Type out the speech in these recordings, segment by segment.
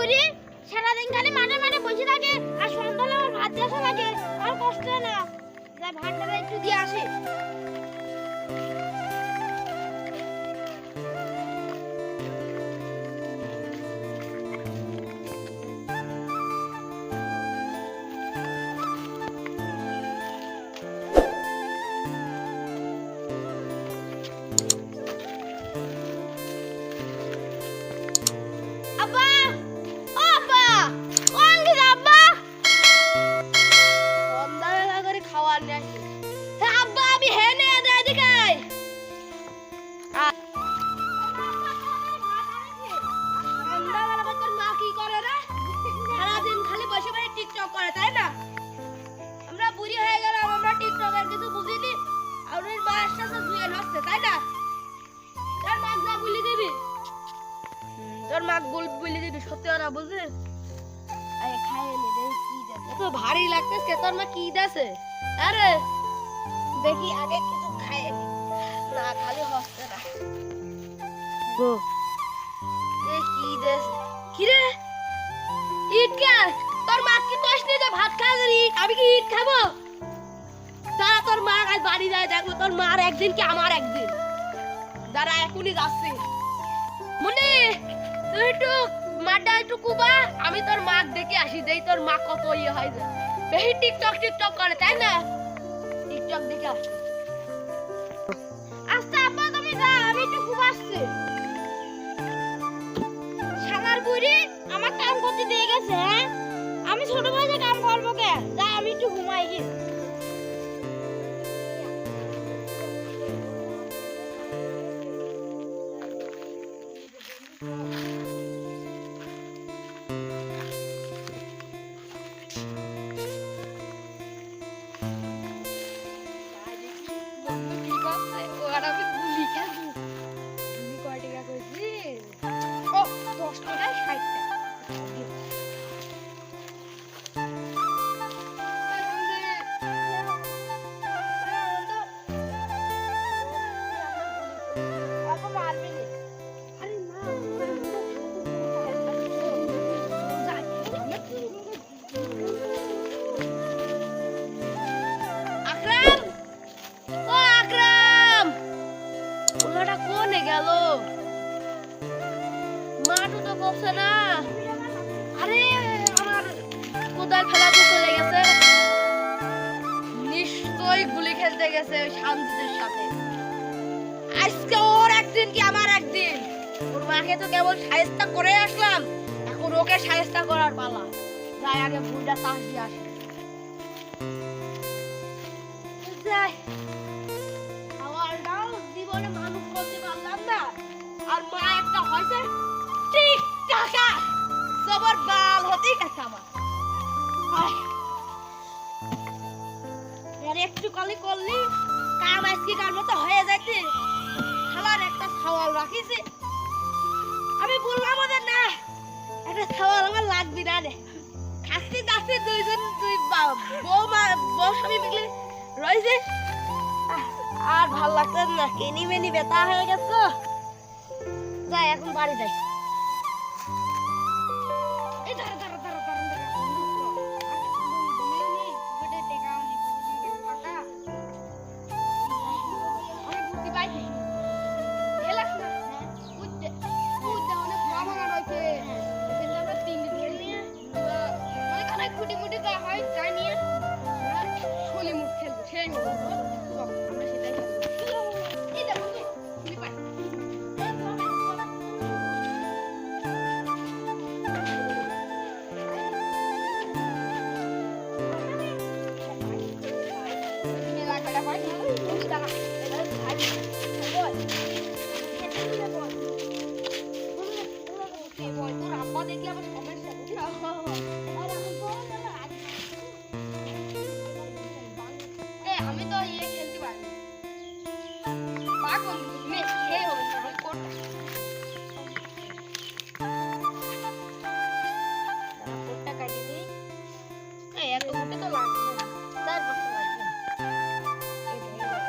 বুড়ি সারাদিন খালি মানে বসে থাকে আর সন্ধ্যাবেলা আমার ভাত আসা লাগে আর কষ্ট হয় না যাই ভাতটা একটু দিয়ে আসি ভারী লাগতেছে তোর মা কি দিয়েছে আরে দেখি আগে কিছু খায় না খালি হচ্ছে না গো এ কি দিয়েছে কি রে ইট কে তোর মা কি কষ্ট নিয়ে ভাত খাবি আমি কি ইট খাবো তারা তোর মা আজ বাড়ি যায় দেখো তোর মার একদিন কি আমার একদিন দাঁড়া এখনই যাচ্ছি মনে তুই একটু মাটা একটু কুবা আমি তোর মা দেখে আসি দেই তোর মা কত ইয়ে হয় যায় বেশি টিকটক করে তাই না টিকটক দেখে আসি আচ্ছা আব্বা তুমি যা আমি একটু কুবাচ্ছি শালার বুড়ি আমার কাম করতে দিয়ে গেছে হ্যাঁ আমি ছোট ভাইকে কাম করবো কে যা আমি একটু ঘুমাই গিয়ে শান্তিদের সাথে আজকে ওর একদিন কি আমার একদিন ওর মাকে তো কেবল সাহেস্তা করে আসলাম এখন ওকে সাহেস্তা করার পালা যাই আগে বুড়িটা চাষ দিয়ে আসি যাই খাওয়ারটাও জীবনে মানুষ করতে পারলাম না আর মা একটা হয়েছে ঠিক টাকা সবার বাল হতেই গেছে আমার একটু কলি করলি কাম আজকে কার মতো হয়ে যাইতে খালার একটা ছাওয়াল রাখিছে আমি বললাম ওদের না একটা ছাওয়াল আমার লাগবে না রে খাসি যাচ্ছে দুইজন দুই বউ স্বামী মিলে রয়েছে আর ভাল লাগছে না কেনি মেনি ব্যথা হয়ে গেছে যাই এখন বাড়ি যাই আমি তো ইয়ে খেলতে পারি পাগল তুমি খেয়ে হবে আমি করতে কোটটা কাটি দিই এই এত উঠে তো লাগবে না তার বসে লাগবে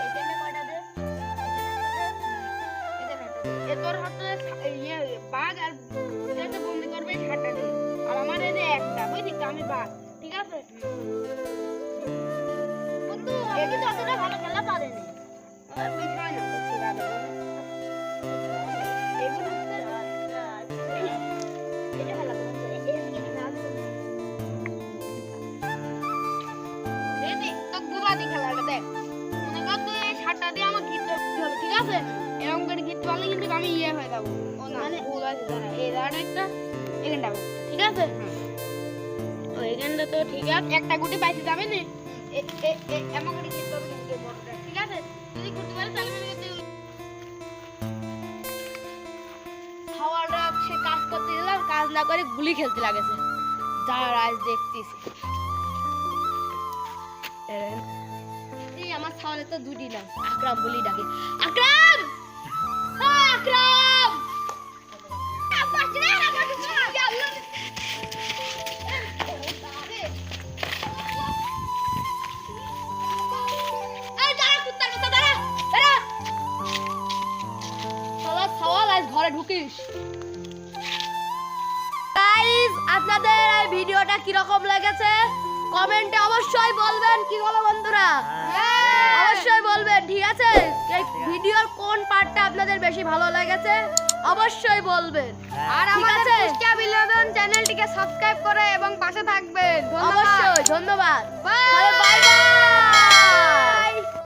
এটা না কয়টা দে এটা না এ তোর হাতে ইয়ে বাঘ আর এটা বন্দি করবে 60টা দে আর আমার এনে একটা বুঝলি তো আমি বাদ ঠিক আছে বন্ধু আমি কিন্তু অতটা ভালো খেলা পারেনি বিষয় না তো ঠিক আছে এগুলো এটা ভালো খেলাটা দেখ মনে কর তুই এই শার্টটা দিয়ে আমার গিট ধরতে হবে ঠিক আছে এরকম করে গিট পারলে কিন্তু আমি ইয়ে হয়ে যাবো ও না মানে ভুল আছে দাঁড়া এই দাঁড়াটা একটা এখানটা ঠিক আছে ও এখানটা তো ঠিক আছে একটা গুটি পাইছি যাবে না এমন করে গিট ধরবে কিন্তু বড়টা ঠিক আছে যদি করতে পারিস তাহলে আমি কিন্তু খাওয়াটা সে কাজ করতে দিলাম কাজ না করে গুলি খেলতে লাগেছে যা আজ দেখতেছি আমার ছাওয়ালে তো দুটি না আকরাম বলি ডাকে আকরাম আকরাম ঘরে ঢুকিস আপনাদের এই ভিডিওটা কিরকম লেগেছে কমেন্টে অবশ্যই বলবেন কি বলো বন্ধুরা অবশ্যই বলবেন ঠিক আছে এই ভিডিওর কোন পার্টটা আপনাদের বেশি ভালো লেগেছে অবশ্যই বলবেন আর আমাদের পুষ্টিয়া বিনোদন চ্যানেলটিকে সাবস্ক্রাইব করে এবং পাশে থাকবেন অবশ্যই ধন্যবাদ বাই বাই।